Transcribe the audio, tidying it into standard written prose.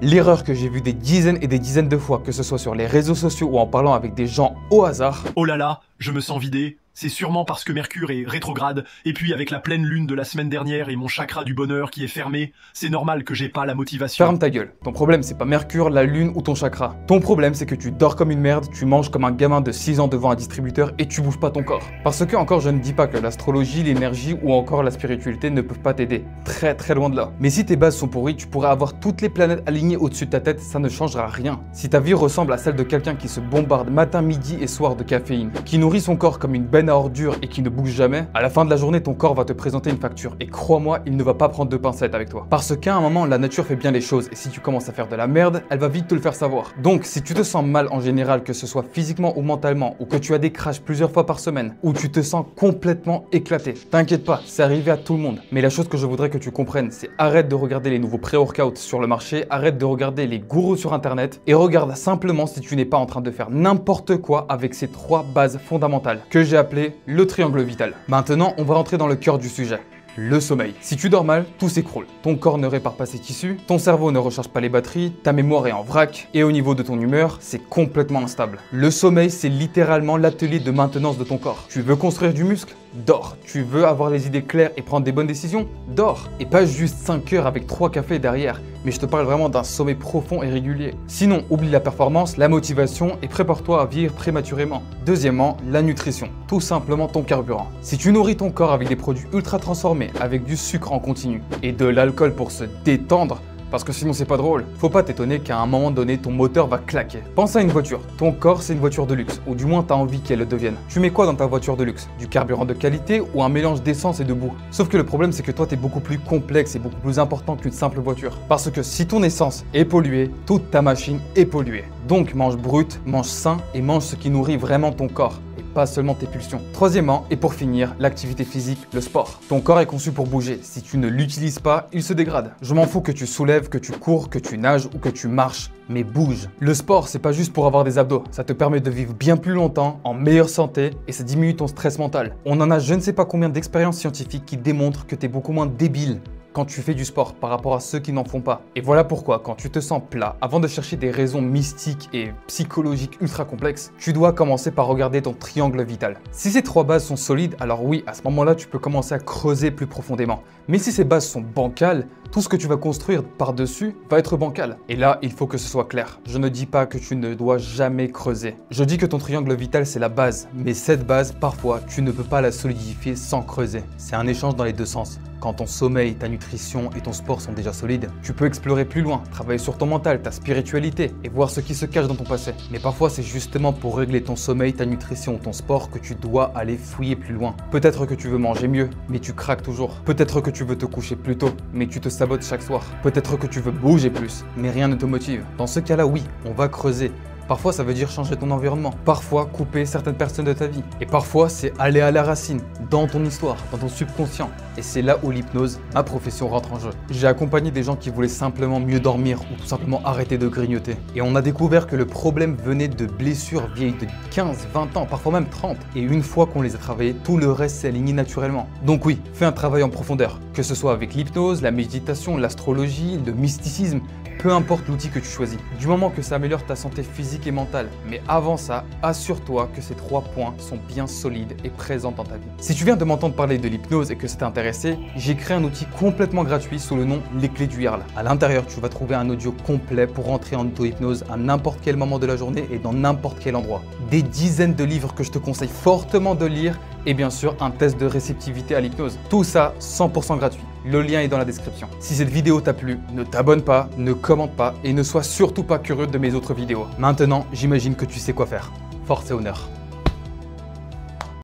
L'erreur que j'ai vue des dizaines et des dizaines de fois, que ce soit sur les réseaux sociaux ou en parlant avec des gens au hasard. Oh là là, je me sens vidé. C'est sûrement parce que Mercure est rétrograde, et puis avec la pleine lune de la semaine dernière et mon chakra du bonheur qui est fermé, c'est normal que j'ai pas la motivation. Ferme ta gueule. Ton problème, c'est pas Mercure, la lune ou ton chakra. Ton problème, c'est que tu dors comme une merde, tu manges comme un gamin de 6 ans devant un distributeur et tu bouges pas ton corps. Parce que, encore, je ne dis pas que l'astrologie, l'énergie ou encore la spiritualité ne peuvent pas t'aider. Très très loin de là. Mais si tes bases sont pourries, tu pourrais avoir toutes les planètes alignées au-dessus de ta tête, ça ne changera rien. Si ta vie ressemble à celle de quelqu'un qui se bombarde matin, midi et soir de caféine, qui nourrit son corps comme une benne à ordures et qui ne bouge jamais, à la fin de la journée, ton corps va te présenter une facture. Et crois-moi, il ne va pas prendre de pincettes avec toi. Parce qu'à un moment, la nature fait bien les choses. Et si tu commences à faire de la merde, elle va vite te le faire savoir. Donc, si tu te sens mal en général, que ce soit physiquement ou mentalement, ou que tu as des crashs plusieurs fois par semaine, ou tu te sens complètement éclaté, t'inquiète pas, c'est arrivé à tout le monde. Mais la chose que je voudrais que tu comprennes, c'est arrête de regarder les nouveaux pré-workouts sur le marché, arrête de regarder les gourous sur internet, et regarde simplement si tu n'es pas en train de faire n'importe quoi avec ces 3 bases fondamentales, que j'ai appelées le triangle vital. Maintenant, on va rentrer dans le cœur du sujet. Le sommeil. Si tu dors mal, tout s'écroule. Ton corps ne répare pas ses tissus, ton cerveau ne recharge pas les batteries, ta mémoire est en vrac, et au niveau de ton humeur, c'est complètement instable. Le sommeil, c'est littéralement l'atelier de maintenance de ton corps. Tu veux construire du muscle? Dors. Tu veux avoir les idées claires et prendre des bonnes décisions? Dors. Et pas juste 5 heures avec 3 cafés derrière, mais je te parle vraiment d'un sommeil profond et régulier. Sinon, oublie la performance, la motivation et prépare-toi à vieillir prématurément. Deuxièmement, la nutrition. Tout simplement ton carburant. Si tu nourris ton corps avec des produits ultra transformés, avec du sucre en continu et de l'alcool pour se détendre, parce que sinon c'est pas drôle, faut pas t'étonner qu'à un moment donné ton moteur va claquer. Pense à une voiture, ton corps c'est une voiture de luxe, ou du moins t'as envie qu'elle le devienne. Tu mets quoi dans ta voiture de luxe? Du carburant de qualité ou un mélange d'essence et de boue? Sauf que le problème c'est que toi t'es beaucoup plus complexe et beaucoup plus important qu'une simple voiture. Parce que si ton essence est polluée, toute ta machine est polluée. Donc mange brut, mange sain et mange ce qui nourrit vraiment ton corps. Pas seulement tes pulsions. Troisièmement, et pour finir, l'activité physique, le sport. Ton corps est conçu pour bouger. Si tu ne l'utilises pas, il se dégrade. Je m'en fous que tu soulèves, que tu cours, que tu nages ou que tu marches, mais bouge. Le sport, c'est pas juste pour avoir des abdos. Ça te permet de vivre bien plus longtemps, en meilleure santé, et ça diminue ton stress mental. On en a je ne sais pas combien d'expériences scientifiques qui démontrent que tu es beaucoup moins débile quand tu fais du sport par rapport à ceux qui n'en font pas. Et voilà pourquoi, quand tu te sens plat, avant de chercher des raisons mystiques et psychologiques ultra complexes, tu dois commencer par regarder ton triangle vital. Si ces 3 bases sont solides, alors oui, à ce moment-là, tu peux commencer à creuser plus profondément. Mais si ces bases sont bancales, tout ce que tu vas construire par-dessus va être bancal. Et là, il faut que ce soit clair. Je ne dis pas que tu ne dois jamais creuser. Je dis que ton triangle vital, c'est la base. Mais cette base, parfois, tu ne peux pas la solidifier sans creuser. C'est un échange dans les deux sens. Quand ton sommeil, ta nutrition et ton sport sont déjà solides, tu peux explorer plus loin, travailler sur ton mental, ta spiritualité et voir ce qui se cache dans ton passé. Mais parfois, c'est justement pour régler ton sommeil, ta nutrition ou ton sport que tu dois aller fouiller plus loin. Peut-être que tu veux manger mieux, mais tu craques toujours. Peut-être que tu veux te coucher plus tôt, mais tu te sabotes chaque soir. Peut-être que tu veux bouger plus, mais rien ne te motive. Dans ce cas-là, oui, on va creuser. Parfois, ça veut dire changer ton environnement. Parfois, couper certaines personnes de ta vie. Et parfois, c'est aller à la racine, dans ton histoire, dans ton subconscient. Et c'est là où l'hypnose, ma profession, rentre en jeu. J'ai accompagné des gens qui voulaient simplement mieux dormir ou tout simplement arrêter de grignoter. Et on a découvert que le problème venait de blessures vieilles de 15, 20 ans, parfois même 30. Et une fois qu'on les a travaillées, tout le reste s'est aligné naturellement. Donc oui, fais un travail en profondeur. Que ce soit avec l'hypnose, la méditation, l'astrologie, le mysticisme, peu importe l'outil que tu choisis, du moment que ça améliore ta santé physique et mentale. Mais avant ça, assure-toi que ces 3 points sont bien solides et présents dans ta vie. Si tu viens de m'entendre parler de l'hypnose et que ça t'est intéressé, j'ai créé un outil complètement gratuit sous le nom Les Clés du Yarl. À l'intérieur, tu vas trouver un audio complet pour rentrer en auto-hypnose à n'importe quel moment de la journée et dans n'importe quel endroit. Des dizaines de livres que je te conseille fortement de lire et bien sûr un test de réceptivité à l'hypnose. Tout ça 100% gratuit. Le lien est dans la description. Si cette vidéo t'a plu, ne t'abonne pas, ne commente pas et ne sois surtout pas curieux de mes autres vidéos. Maintenant, j'imagine que tu sais quoi faire. Force et honneur.